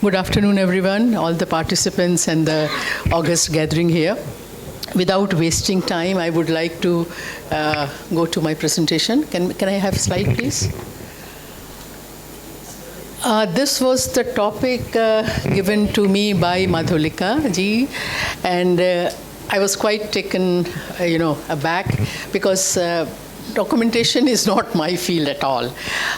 Good afternoon, everyone, all the participants and the August gathering here. Without wasting time, I would like to go to my presentation. Can I have a slide, please? This was the topic given to me by Madhulika ji, and I was quite taken, aback because documentation is not my field at all.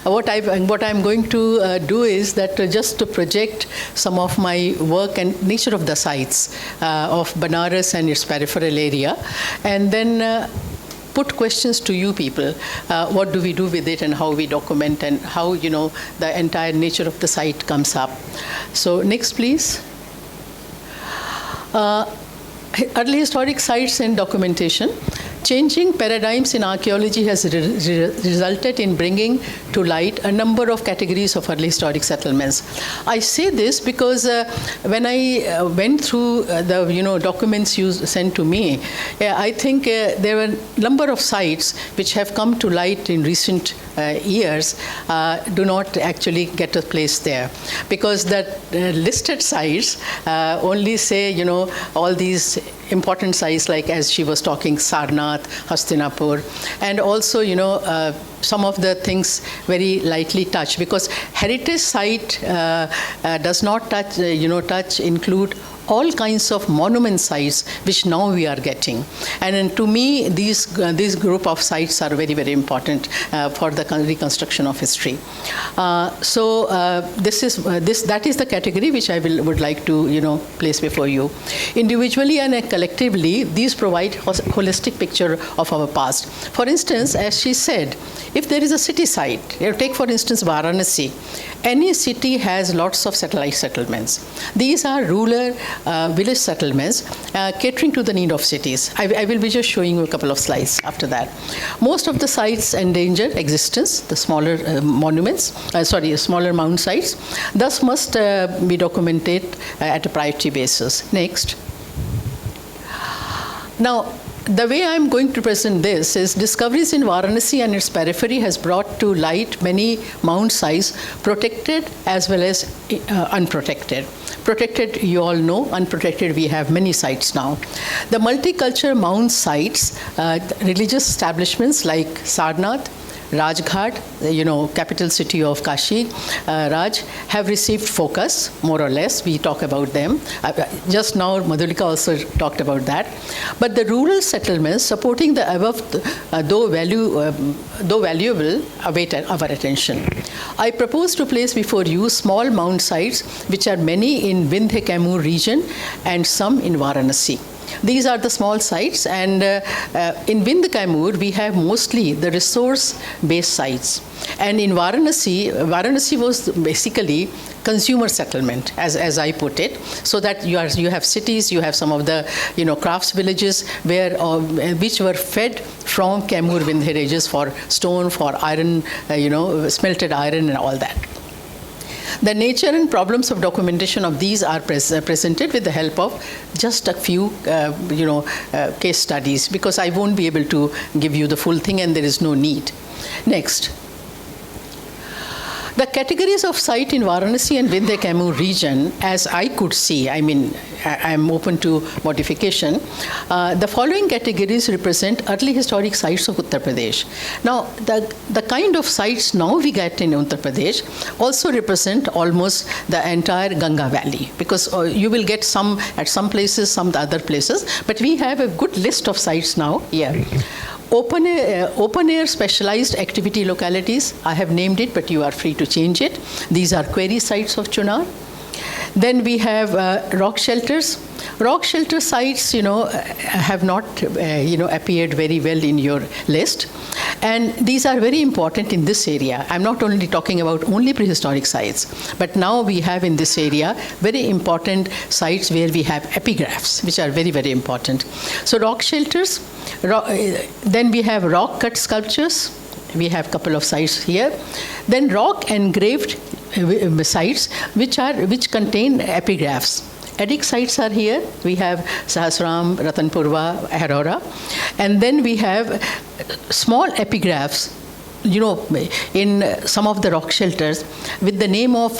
What I'm going to do is that just to project some of my work and nature of the sites of Banaras and its peripheral area, and then put questions to you people. What do we do with it and how we document and how, the entire nature of the site comes up. So next, please. Early historic sites and documentation. Changing paradigms in archaeology has resulted in bringing to light a number of categories of early historic settlements. I say this because when I went through the documents you sent to me, I think there were a number of sites which have come to light in recent years do not actually get a place there, because the listed sites only say all these important sites, like as she was talking, Sarnath, Hastinapur, and also some of the things very lightly touch, because heritage site does not include all kinds of monument sites which now we are getting. And to me, these group of sites are very, very important for the reconstruction of history. That is the category which I would like to place before you. Individually and collectively, these provide holistic picture of our past. For instance, as she said, if there is a city site, take for instance Varanasi. Any city has lots of satellite settlements. These are rural village settlements catering to the need of cities. I will be just showing you a couple of slides after that. Most of the sites endanger existence, the smaller smaller mound sites, thus must be documented at a priority basis. Next. Now, the way I'm going to present this is discoveries in Varanasi and its periphery has brought to light many mound sites, protected as well as unprotected. Protected, you all know. Unprotected, we have many sites now. The multicultural mound sites, religious establishments like Sarnath, Rajghat, capital city of Kashi, Raj, have received focus, more or less. We talk about them. Just now, Madhulika also talked about that. But the rural settlements supporting the above, though valuable, await our attention. I propose to place before you small mound sites, which are many in Vindhya Kaimur region and some in Varanasi. These are the small sites, and in Vindhya Kaimur, we have mostly the resource-based sites. And in Varanasi was basically consumer settlement, as I put it, so that you have cities, you have some of the crafts villages which were fed from Kaimur Vindhya ranges for stone, for iron, smelted iron and all that. The nature and problems of documentation of these are presented with the help of just a few, case studies, because I won't be able to give you the full thing and there is no need. Next. The categories of site in Varanasi and Vindhya Kaimur region, as I could see, I'm open to modification. The following categories represent early historic sites of Uttar Pradesh. Now, the kind of sites now we get in Uttar Pradesh also represent almost the entire Ganga Valley, because you will get some at some places, some other places, but we have a good list of sites now here. Open air specialized activity localities, I have named it, but you are free to change it. These are query sites of Chunar. Then we have rock shelters. Rock shelter sites, have not, appeared very well in your list. And these are very important in this area. I'm not only talking about only prehistoric sites, but now we have in this area very important sites where we have epigraphs, which are very, very important. So rock shelters, then we have rock cut sculptures. We have a couple of sites here. Then rock engraved sites, which contain epigraphs. Edic sites are here. We have Sahasram, Ratanpurva, Aurora. And then we have small epigraphs in some of the rock shelters with the name of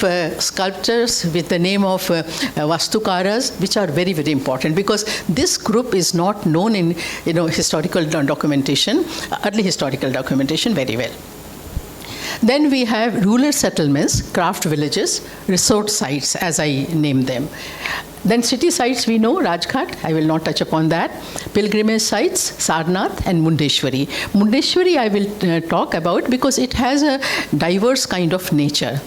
sculptors, with the name of Vastukaras, which are very, very important because this group is not known in historical documentation, early historical documentation very well. Then we have rural settlements, craft villages, resort sites, as I name them. Then city sites we know, Rajghat, I will not touch upon that. Pilgrimage sites, Sarnath and Mundeshwari. Mundeshwari I will talk about because it has a diverse kind of nature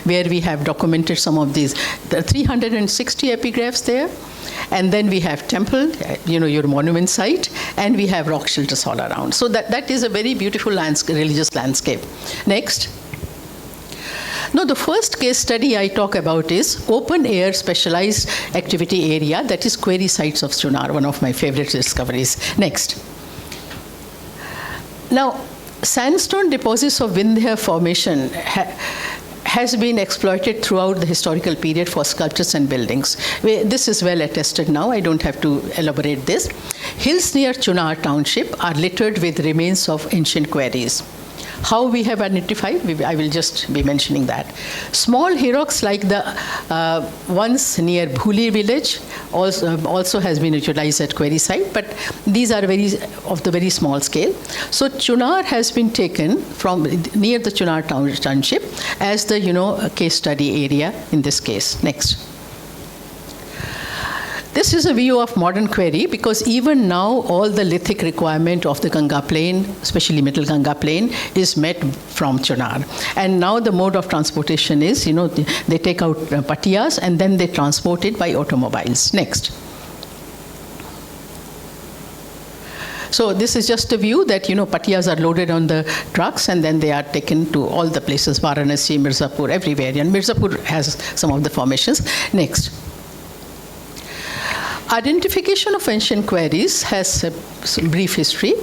where we have documented some of these. There are 360 epigraphs there. And then we have temple, your monument site, and we have rock shelters all around. So that is a very beautiful religious landscape. Next. Now, the first case study I talk about is open air specialized activity area, that is quarry sites of Chunar, one of my favorite discoveries. Next. Now, sandstone deposits of Vindhya formation has been exploited throughout the historical period for sculptures and buildings. This is well attested now. I don't have to elaborate this. Hills near Chunar township are littered with remains of ancient quarries. How we have identified, I will just be mentioning that. Small hillocks like the ones near Bhuli village also has been utilized at quarry site, but these are of the very small scale. So Chunar has been taken from near the Chunar township as the case study area in this case. Next. This is a view of modern quarry because even now all the lithic requirement of the Ganga plain, especially middle Ganga plain, is met from Chunar. And now the mode of transportation is, they take out patiyas and then they transport it by automobiles. Next. So this is just a view that, patiyas are loaded on the trucks and then they are taken to all the places, Varanasi, Mirzapur, everywhere. And Mirzapur has some of the formations. Next. Identification of ancient quarries has a brief history.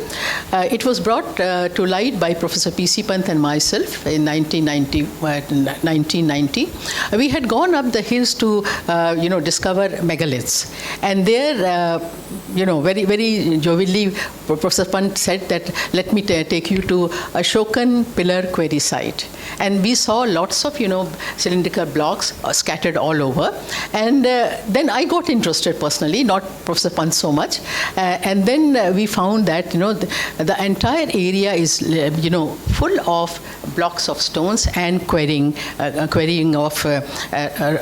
It was brought to light by Professor P.C. Pant and myself in 1990. We had gone up the hills to, discover megaliths. And there, very, very jovially, Professor Pant said that, let me take you to Ashokan pillar quarry site. And we saw lots of, cylindrical blocks scattered all over. And then I got interested personally, not Professor Pant so much. And then we found that, the entire area is, full of blocks of stones and quarrying of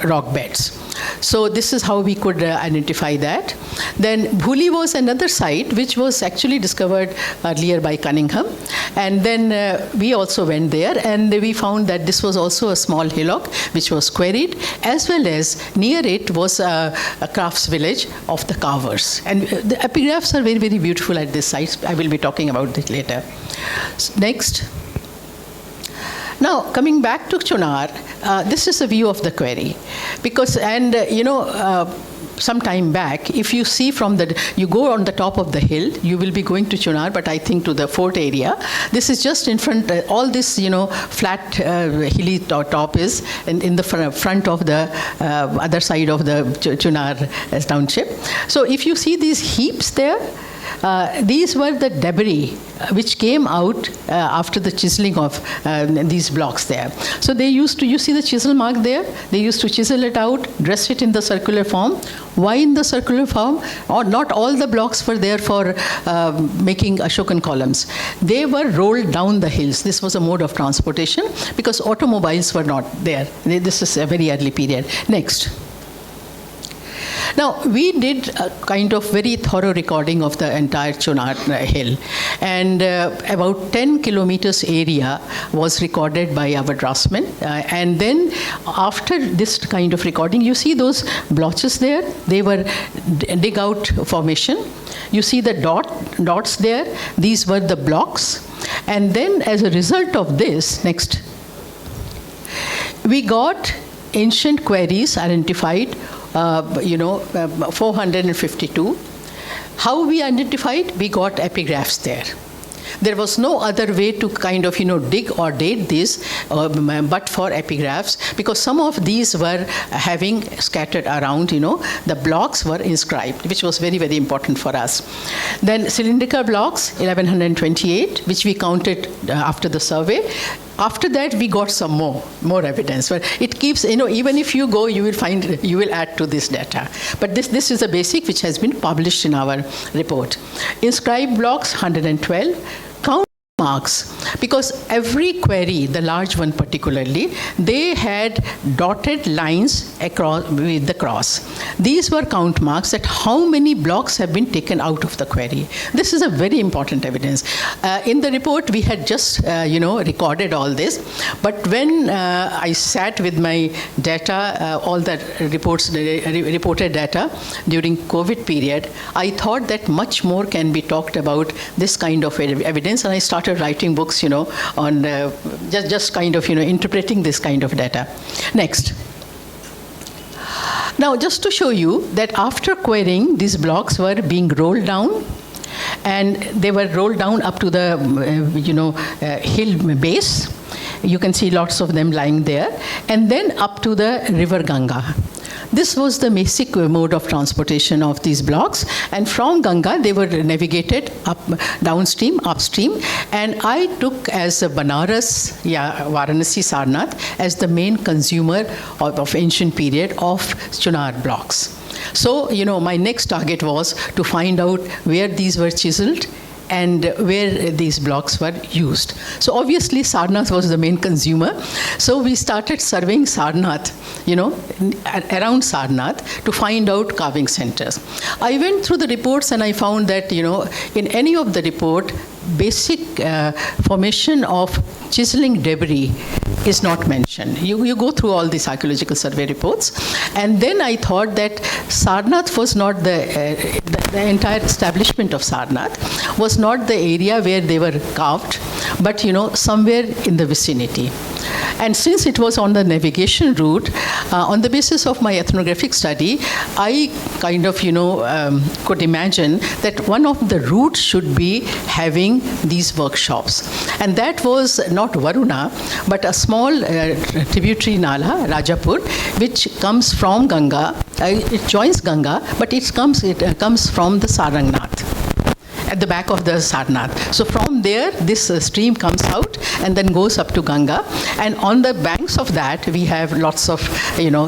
rock beds. So this is how we could identify that. Then Bhuli was another site which was actually discovered earlier by Cunningham. And then we also went there and we found that this was also a small hillock which was quarried, as well as near it was a crafts village of the carvers. And the epigraphs are very, very beautiful at this site. I will be talking about it later. Next. Now, coming back to Chunar, this is a view of the quarry. Because, some time back, if you see you go on the top of the hill, you will be going to Chunar, but I think to the fort area. This is just in front, all this, flat hilly top is in the front of the other side of the Chunar township. So if you see these heaps there, these were the debris which came out after the chiseling of these blocks there. So they used to, you see the chisel mark there? They used to chisel it out, dress it in the circular form. Why in the circular form? Or not all the blocks were there for making Ashokan columns. They were rolled down the hills. This was a mode of transportation because automobiles were not there. This is a very early period. Next. Now, we did a kind of very thorough recording of the entire Chunar hill. And about 10 kilometers area was recorded by our draftsmen. And then after this kind of recording, you see those blotches there? They were dig out formation. You see the dots there? These were the blocks. And then as a result of this, next, we got ancient quarries identified, 452. How we identified? We got epigraphs there. There was no other way to kind of, dig or date these, but for epigraphs, because some of these were having scattered around, the blocks were inscribed, which was very, very important for us. Then cylindrical blocks, 1128, which we counted after the survey. After that, we got some more evidence. But it keeps, even if you go, you will add to this data. But this is a basic which has been published in our report. Inscribed blocks, 112. Count marks, because every query, the large one particularly, they had dotted lines across with the cross. These were count marks that how many blocks have been taken out of the query. This is a very important evidence. In the report, we had just recorded all this, but when I sat with my data, all the reported data during COVID period, I thought that much more can be talked about this kind of evidence, and I started writing books, on just kind of, interpreting this kind of data. Next. Now, just to show you that after querying, these blocks were being rolled down, and they were rolled down up to the, hill base. You can see lots of them lying there, and then up to the river Ganga. This was the basic mode of transportation of these blocks, and from Ganga they were navigated up, downstream, upstream, and I took as Banaras, Varanasi, Sarnath as the main consumer of ancient period of Chunar blocks. So, my next target was to find out where these were chiseled and where these blocks were used. So obviously Sarnath was the main consumer. So we started surveying Sarnath, around Sarnath to find out carving centers. I went through the reports and I found that, in any of the report, basic formation of chiseling debris is not mentioned. You go through all these archaeological survey reports, and then I thought that Sarnath was not the entire establishment of Sarnath was not the area where they were carved, but somewhere in the vicinity. And since it was on the navigation route, on the basis of my ethnographic study, I kind of, could imagine that one of the routes should be having these workshops. And that was not Varuna, but a small tributary Nala, Rajapur, which comes from Ganga. It joins Ganga, but it comes from the Sarangnath, at the back of the Sarnath. So from there, this stream comes out and then goes up to Ganga. And on the banks of that, we have lots of,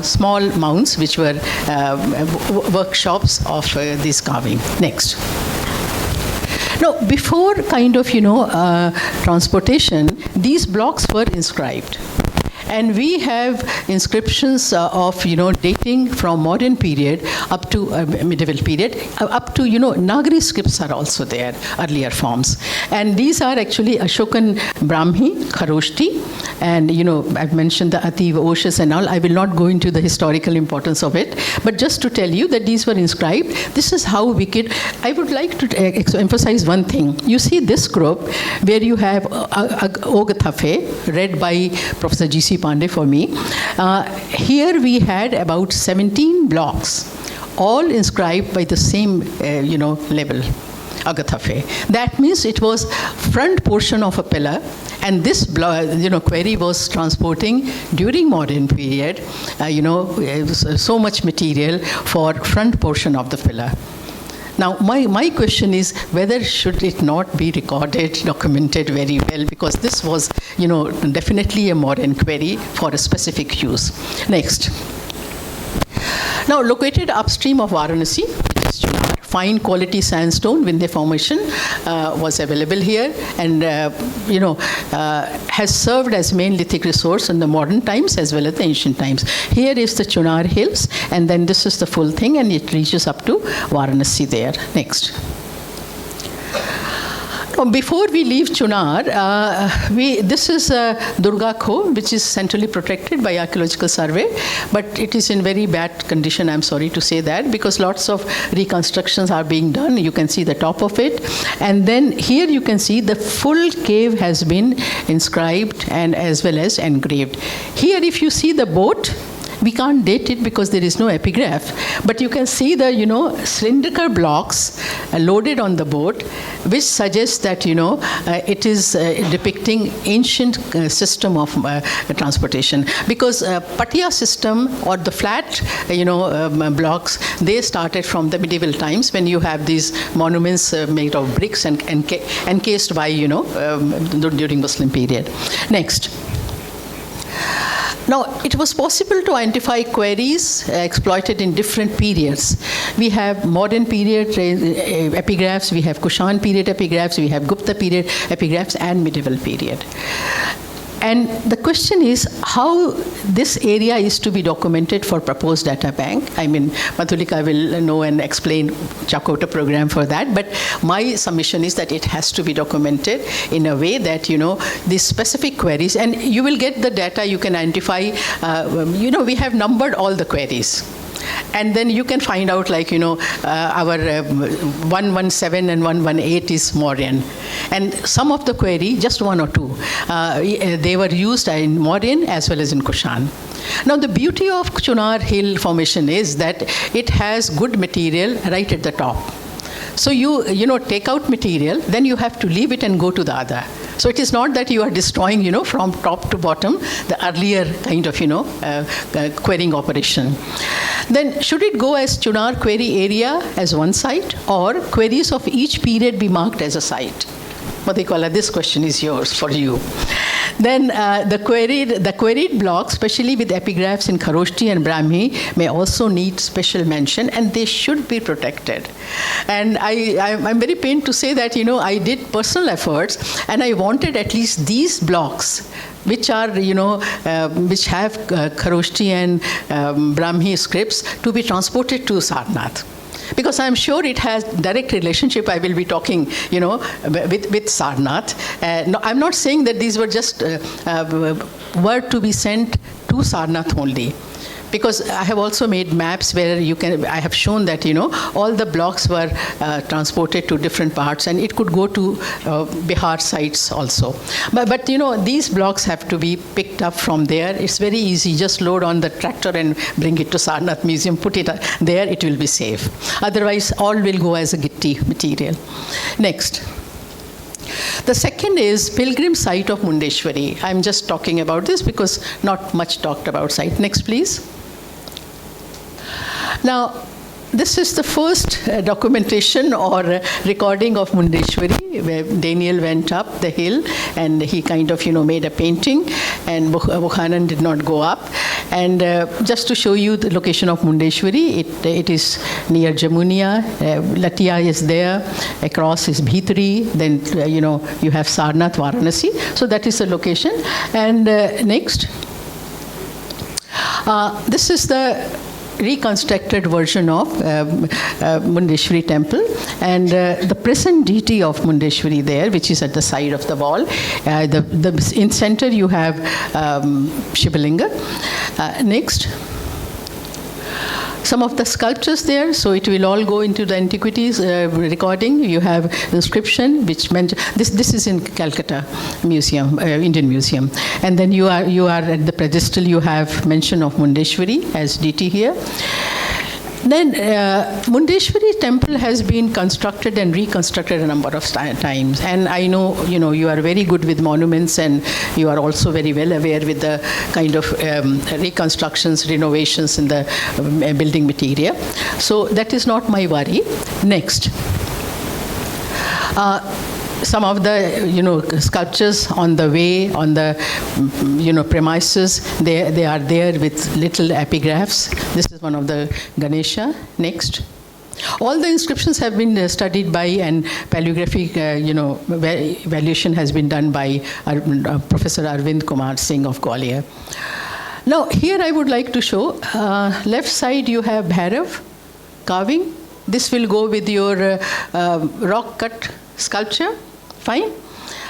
small mounds, which were workshops of this carving. Next. Now, before kind of, transportation, these blocks were inscribed. And we have inscriptions of, dating from modern period up to medieval period, up to, Nagari scripts are also there, earlier forms. And these are actually Ashokan Brahmi, Kharoshti, and, I've mentioned the Ativ Oshus and all. I will not go into the historical importance of it, but just to tell you that these were inscribed. This is how we could, I would like to emphasize one thing. You see this group where you have Ogathafe, read by Professor G.C. Pandey for me. Here we had about 17 blocks, all inscribed by the same, level, Agathafe. That means it was front portion of a pillar, and this, query was transporting during modern period, so much material for front portion of the pillar. Now, my question is whether should it not be recorded, documented very well, because this was, definitely a modern query for a specific use. Next. Now, located upstream of Varanasi, which is Chunar, fine quality sandstone Vindhya formation was available here, and has served as main lithic resource in the modern times as well as the ancient times. Here is the Chunar Hills, and then this is the full thing, and it reaches up to Varanasi there. Next. Before we leave Chunar, this is Durga Kho, which is centrally protected by Archaeological Survey, but it is in very bad condition, I'm sorry to say that, because lots of reconstructions are being done. You can see the top of it. And then here you can see the full cave has been inscribed and as well as engraved. Here if you see the boat, We can't date it because there is no epigraph, but you can see the, cylindrical blocks loaded on the boat, which suggests that, it is depicting ancient system of transportation. Because Patia system or the flat, blocks, they started from the medieval times when you have these monuments made of bricks and encased by, during Muslim period. Next. Now, it was possible to identify quarries exploited in different periods. We have modern period epigraphs, we have Kushan period epigraphs, we have Gupta period epigraphs, and medieval period. And the question is how this area is to be documented for proposed data bank. I mean, Madhulika will know and explain Chakota program for that, but my submission is that it has to be documented in a way that, these specific queries, and you will get the data, you can identify, we have numbered all the queries. And then you can find out, like, our 117 and 118 is Mauryan. And some of the query, just one or two, they were used in Mauryan as well as in Kushan. Now, the beauty of Chunar Hill Formation is that it has good material right at the top. So you take out material, then you have to leave it and go to the other. So it is not that you are destroying, from top to bottom, the earlier kind of, querying operation. Then should it go as Chunar query area as one site, or queries of each period be marked as a site? Madhikala, this question is yours, for you. Then the queried blocks, especially with epigraphs in Kharoshti and Brahmi, may also need special mention, and they should be protected. And I'm very pained to say that, I did personal efforts, and I wanted at least these blocks, which are, which have Kharoshti and Brahmi scripts, to be transported to Sarnath. Because I'm sure it has direct relationship. I will be talking, with Sarnath. No, I'm not saying that these were just were to be sent to Sarnath only. Because I have also made maps where I have shown that, all the blocks were transported to different parts, and it could go to Bihar sites also. But these blocks have to be picked up from there. It's very easy. Just load on the tractor and bring it to Sarnath Museum, put it there, it will be safe. Otherwise, all will go as a gitti material. Next. The second is pilgrim site of Mundeshwari. I'm just talking about this because not much talked about site. Next, please. Now, this is the first documentation or recording of Mundeshwari, where Daniel went up the hill and he kind of, made a painting, and Bukhanan did not go up. And just to show you the location of Mundeshwari, it is near Jamunia. Latia is there. Across is Bhitri. Then, you have Sarnath, Varanasi. So that is the location. And next. This is the reconstructed version of Mundeshwari temple, and the present deity of Mundeshwari there, which is at the side of the wall. In center you have Shivalinga. Next. Some of the sculptures there, so it will all go into the antiquities recording. You have inscription, which meant this is in Calcutta Museum, Indian Museum, and then you are at the pedestal. You have mention of Mundeshwari as deity here. Then Mundeshwari temple has been constructed and reconstructed a number of times, and I know you are very good with monuments, and you are also very well aware with the kind of reconstructions, renovations in the building material. So that is not my worry. Next. Some of the sculptures on the way, on the premises, they are there with little epigraphs. This is one of the Ganesha. Next. All the inscriptions have been studied by, and paleographic evaluation has been done by Professor Arvind Kumar Singh of Gwalior. Now here I would like to show, left side you have Bhairav carving. This will go with your rock cut sculpture. Fine.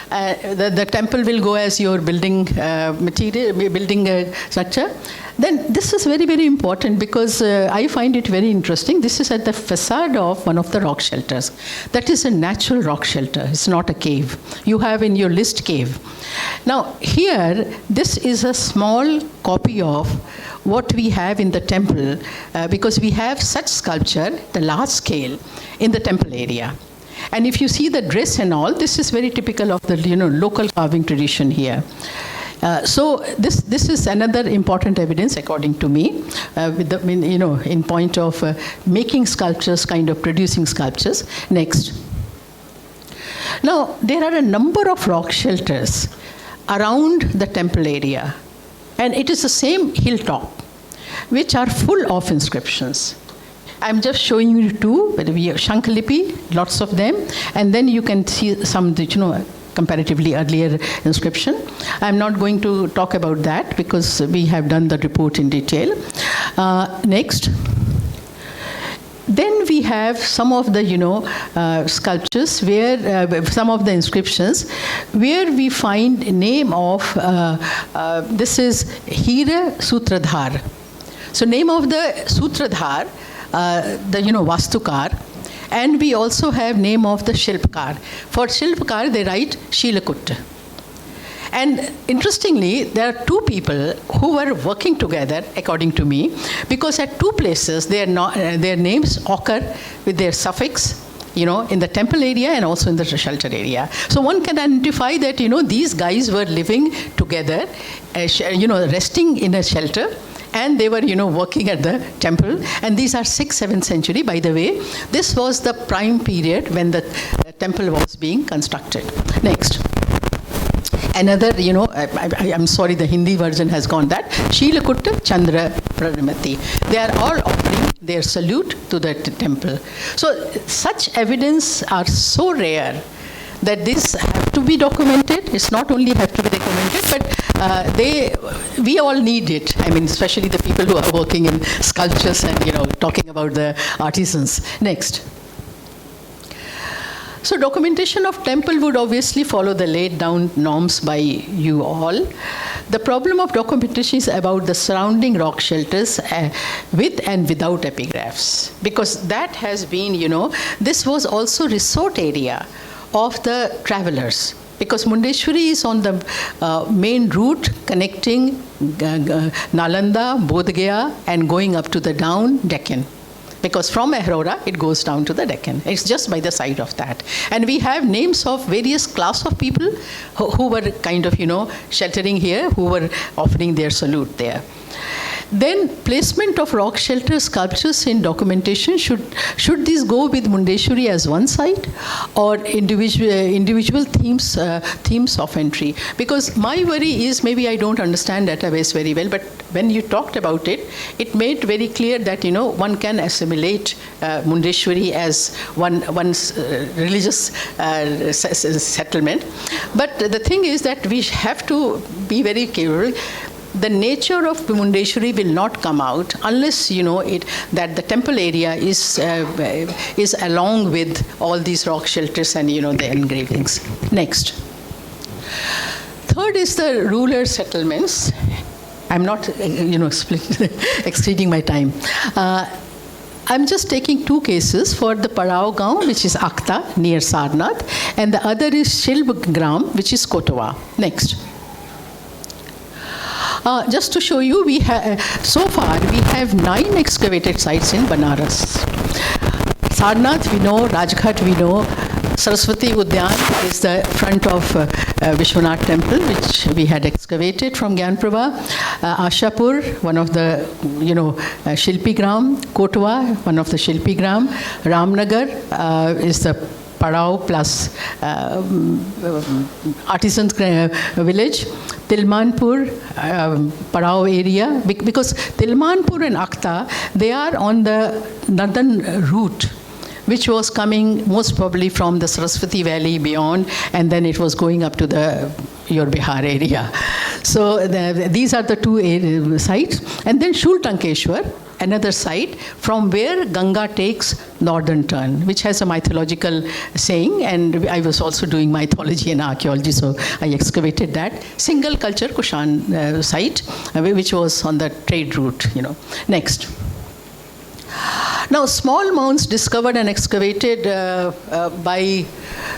the temple will go as your building material, building structure. Then this is very, very important because I find it very interesting. This is at the facade of one of the rock shelters. That is a natural rock shelter. It's not a cave. You have in your list cave. Now here, this is a small copy of what we have in the temple because we have such sculpture, the large scale, in the temple area. And if you see the dress and all, this is very typical of the local carving tradition here. So this is another important evidence, according to me, with the, in point of making sculptures, kind of producing sculptures. Next. Now, there are a number of rock shelters around the temple area, and it is the same hilltop, which are full of inscriptions. I'm just showing you two. We have Shankalipi, lots of them, and then you can see some, comparatively earlier inscription. I'm not going to talk about that because we have done the report in detail. Next. Then we have some of the, sculptures where, some of the inscriptions, where we find a name of, this is Hira Sutradhar. So name of the Sutradhar, the Vastukar, and we also have name of the Shilpkar. For Shilpkar, they write Shilakut. And interestingly, there are two people who were working together, according to me, because at two places their names occur with their suffix, in the temple area and also in the shelter area. So one can identify that, these guys were living together, resting in a shelter, and they were, working at the temple. And these are 6th, 7th century, by the way. This was the prime period when the temple was being constructed. Next. Another, I'm sorry, the Hindi version has gone that. Shilakutta Chandra Pranamati. They are all offering their salute to the temple. So such evidence are so rare that this have to be documented. It's not only have to be documented, but we all need it. I mean, especially the people who are working in sculptures and, talking about the artisans. Next. So documentation of temple would obviously follow the laid down norms by you all. The problem of documentation is about the surrounding rock shelters with and without epigraphs. Because that has been, this was also resort area of the travelers. Because Mundeshwari is on the main route connecting Nalanda, Bodh Gaya, and going up to the down Deccan. Because from Aurora, it goes down to the Deccan. It's just by the side of that. And we have names of various class of people who were kind of, sheltering here, who were offering their salute there. Then placement of rock shelter sculptures in documentation, should these go with Mundeshwari as one site or individual themes of entry? Because my worry is, maybe I don't understand database very well, but when you talked about it, it made very clear that one can assimilate Mundeshwari as one religious settlement. But the thing is that we have to be very careful. The nature of Mundeshwari will not come out unless that the temple area is along with all these rock shelters and the engravings. Next. Third is the ruler settlements. I'm not exceeding my time. I'm just taking two cases for the Parao Gaon, which is Akhta near Sarnath, and the other is Shilpgram, which is Kotawa. Next. Just to show you, so far we have 9 excavated sites in Banaras. Sarnath we know, Rajghat we know, Saraswati Udyan is the front of Vishwanath temple, which we had excavated from Gyanprabha. Ashapur, one of the, Shilpi Gram. Kotwa, one of the Shilpi Gram. Ramnagar is the Parao plus artisans village. Tilmanpur, Parao area, because Tilmanpur and Akhta, they are on the northern route, which was coming most probably from the Saraswati Valley beyond, and then it was going up to the your Bihar area. So these are the two sites. And then Shultankeshwar, another site from where Ganga takes northern turn, which has a mythological saying, and I was also doing mythology and archaeology, so I excavated that. Single culture Kushan site, which was on the trade route, Next. Now, small mounds discovered and excavated by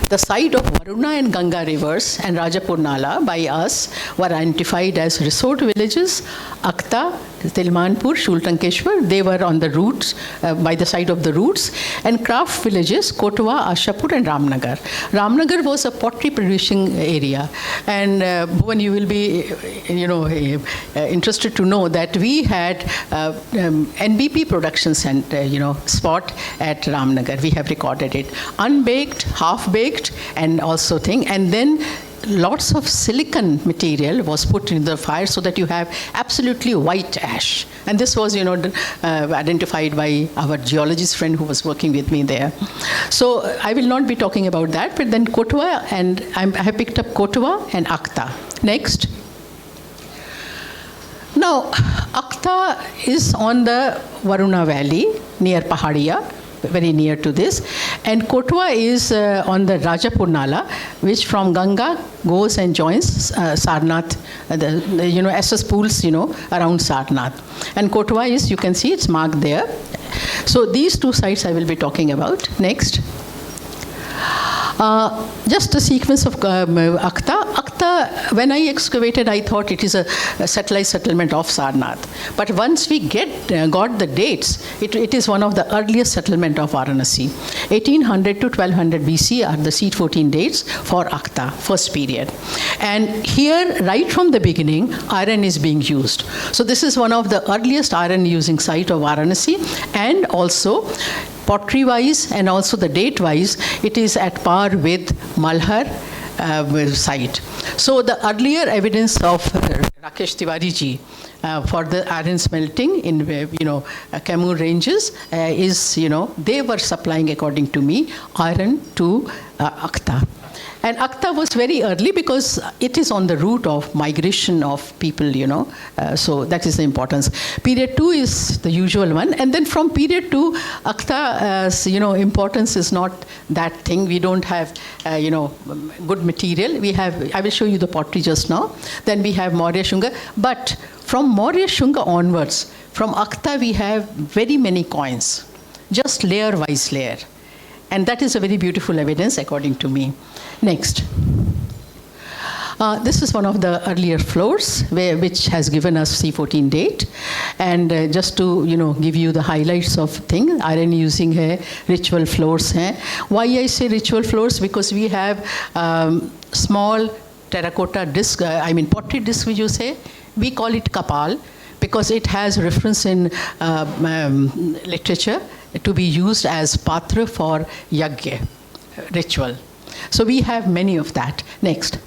the side of Varuna and Ganga rivers and Rajapur Nala by us were identified as resort villages, Akhta, Tilmanpur, Shultankeshwar. They were on the routes, by the side of the routes, and craft villages, Kotwa, Ashapur, and Ramnagar. Ramnagar was a pottery producing area, and Bhuvan, you will be, interested to know that we had NBP production center, spot at Ramnagar. We have recorded it, unbaked, half-baked, and also thing, and then lots of silicon material was put in the fire so that you have absolutely white ash. And this was, identified by our geologist friend who was working with me there. So I will not be talking about that, but then Kotwa, and I have picked up Kotwa and Akhta. Next. Now, Akhta is on the Varuna Valley near Pahadia, very near to this, and Kotwa is on the Rajapur Nala, which from Ganga goes and joins Sarnath, SS pools, around Sarnath. And Kotwa is, you can see it's marked there. So these two sites I will be talking about. Next. Just a sequence of Akhta. Akhta, when I excavated, I thought it is a satellite settlement of Sarnath. But once we got the dates, it is one of the earliest settlement of Varanasi. 1800 to 1200 BC are the seed 14 dates for Akhta, first period. And here, right from the beginning, iron is being used. So this is one of the earliest iron using site of Varanasi, and also pottery-wise and also the date-wise, it is at par with Malhar site. So the earlier evidence of Rakesh Tiwari ji for the iron smelting in, Kamur ranges is, they were supplying, according to me, iron to Akhta. And Akhta was very early because it is on the route of migration of people, so that is the importance. Period 2 is the usual one. And then from period 2, Akhta's, importance is not that thing. We don't have, good material. We have, I will show you the pottery just now. Then we have Maurya Shunga. But from Maurya Shunga onwards, from Akhta we have very many coins, just layer-wise layer. And that is a very beautiful evidence, according to me. Next. This is one of the earlier floors, which has given us C14 date. And just to, give you the highlights of thing, iron using hai, ritual floors hai. Why I say ritual floors? Because we have small terracotta disc, pottery disc, which you say. We call it kapal, because it has reference in literature to be used as patra for yagya, ritual. So we have many of that. Next.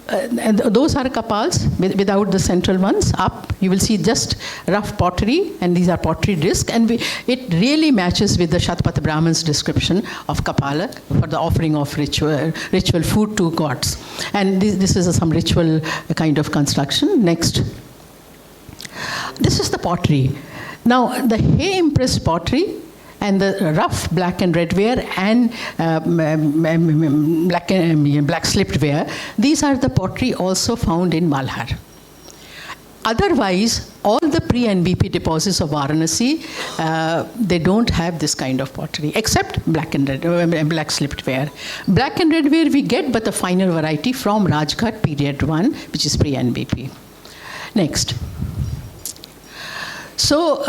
And those are kapals without the central ones. Up, you will see just rough pottery, and these are pottery discs. And it really matches with the Shatapatha Brahman's description of kapala for the offering of ritual food to gods. And this is some ritual kind of construction. Next. This is the pottery. Now, the hay impressed pottery and the rough black and red ware and black slipped ware, these are the pottery also found in Malhar. Otherwise, all the pre-NBP deposits of Varanasi, they don't have this kind of pottery, except black and red, black slipped ware. Black and red ware we get, but the finer variety from Rajghat period 1, which is pre-NBP. Next. So,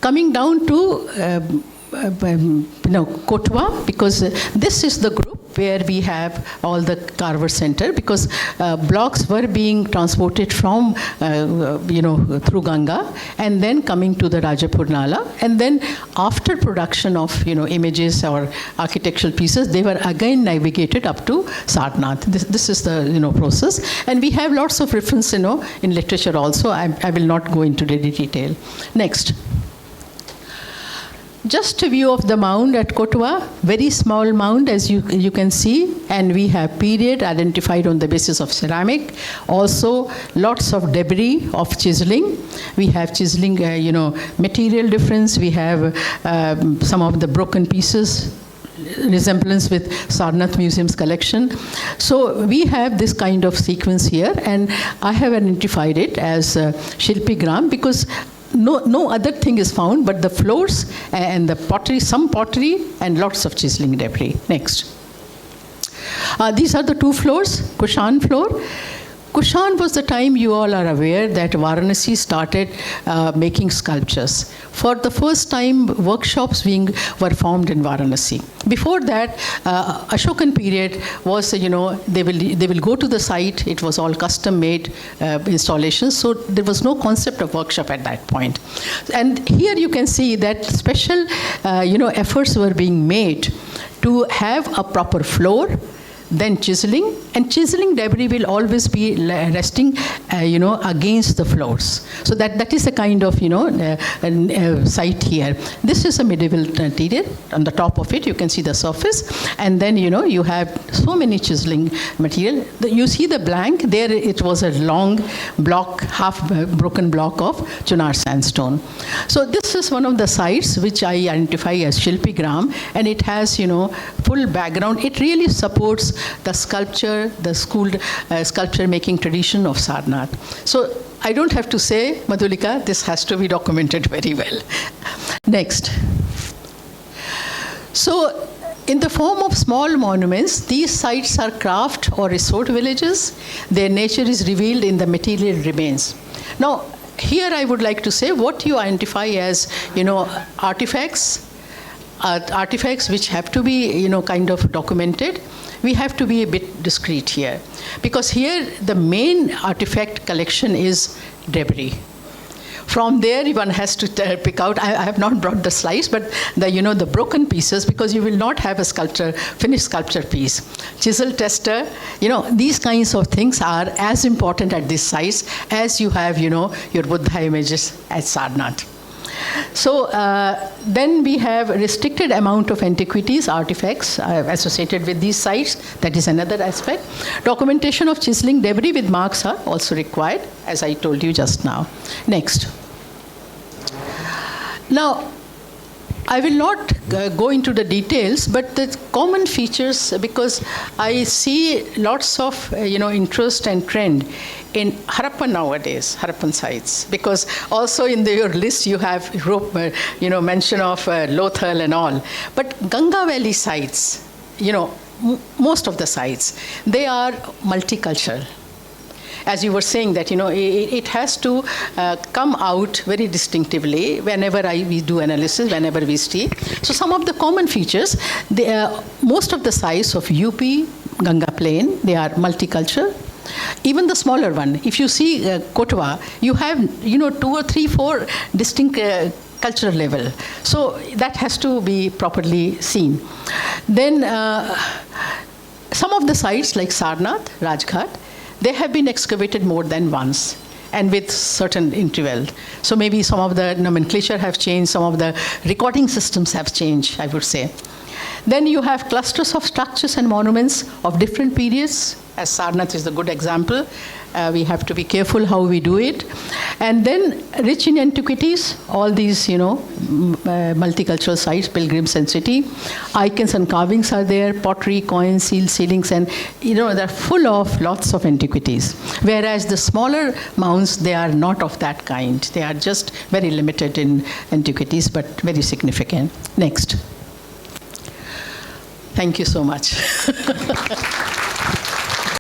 coming down to Kotwa, because this is the group where we have all the Carver Center, because blocks were being transported from, through Ganga, and then coming to the Rajapur Nala, and then after production of, images or architectural pieces, they were again navigated up to Sarnath. This is the, process, and we have lots of reference, in literature also. I will not go into the detail. Next. Just a view of the mound at Kotwa, very small mound as you can see, and we have period identified on the basis of ceramic. Also, lots of debris of chiseling. We have chiseling, material difference. We have some of the broken pieces, resemblance with Sarnath Museum's collection. So we have this kind of sequence here, and I have identified it as Shilpi Gram because no other thing is found but the floors and the pottery, some pottery and lots of chiseling debris. Next. These are the two floors, Kushan floor. Kushan was the time, you all are aware, that Varanasi started making sculptures. For the first time, workshops were formed in Varanasi. Before that, Ashokan period was, they will go to the site. It was all custom-made installations, so there was no concept of workshop at that point. And here you can see that special, efforts were being made to have a proper floor, then chiseling, and chiseling debris will always be resting, against the floors. So that is a kind of, site here. This is a medieval interior. On the top of it, you can see the surface, and then, you have so many chiseling material. You see the blank there. It was a long block, half broken block of Chunar sandstone. So this is one of the sites which I identify as Shilpi Gram, and it has, full background. It really supports the sculpture, the schooled sculpture making tradition of Sarnath. So I don't have to say, Madhulika, this has to be documented very well. Next. So in the form of small monuments, these sites are craft or resort villages. Their nature is revealed in the material remains. Now, here I would like to say what you identify as, artifacts which have to be, kind of documented. We have to be a bit discreet here, because here the main artifact collection is debris. From there, one has to pick out. I have not brought the slice, but the broken pieces, because you will not have a finished sculpture piece. Chisel tester, these kinds of things are as important at this size as you have, your Buddha images at Sarnath. So then we have restricted amount of antiquities, artifacts associated with these sites. That is another aspect. Documentation of chiseling debris with marks are also required, as I told you just now. Next. Now, I will not go into the details, but the common features, because I see lots of interest and trend in Harappan nowadays, Harappan sites, because also in your list you have mention of Lothal and all, but Ganga Valley sites, most of the sites, they are multicultural. As you were saying that, it has to come out very distinctively whenever we do analysis, whenever we see. So some of the common features, most of the sites of UP, Ganga Plain, they are multicultural. Even the smaller one, if you see Kotwa, you have, 2 or 3, 4 distinct cultural level. So that has to be properly seen. Then some of the sites like Sarnath, Rajghat, they have been excavated more than once and with certain interval. So maybe some of the nomenclature have changed, some of the recording systems have changed, I would say. Then you have clusters of structures and monuments of different periods, as Sarnath is a good example. We have to be careful how we do it. And then rich in antiquities, all these, multicultural sites, pilgrims and city. Icons and carvings are there, pottery, coins, seals, sealings, and, they're full of lots of antiquities. Whereas the smaller mounds, they are not of that kind. They are just very limited in antiquities, but very significant. Next. Thank you so much.